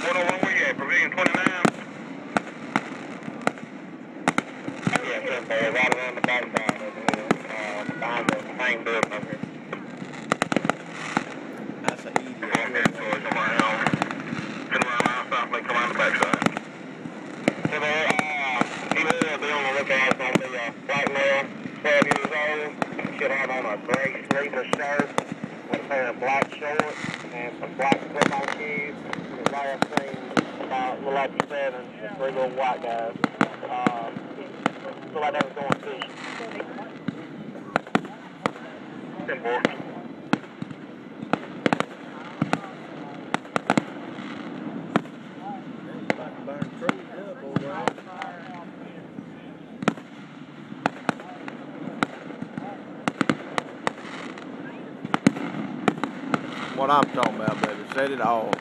101 where you at? Pavilion 29? Yeah, sir, boy. Right around the backside over here. Behind the main building over here. That's an idiot. Okay, so it's around. Come around South, come around the backside. So there, he will be on the lookout. It's going to be a black male, 12 years old. Should have on a gray sleeveless shirt with a pair of black shorts and some black slip-on shoes. The last thing about a little after 7, three little white guys. Feel like they was going fishing. Simple. Burn trees up over there. What I'm talking about, baby. Set it off.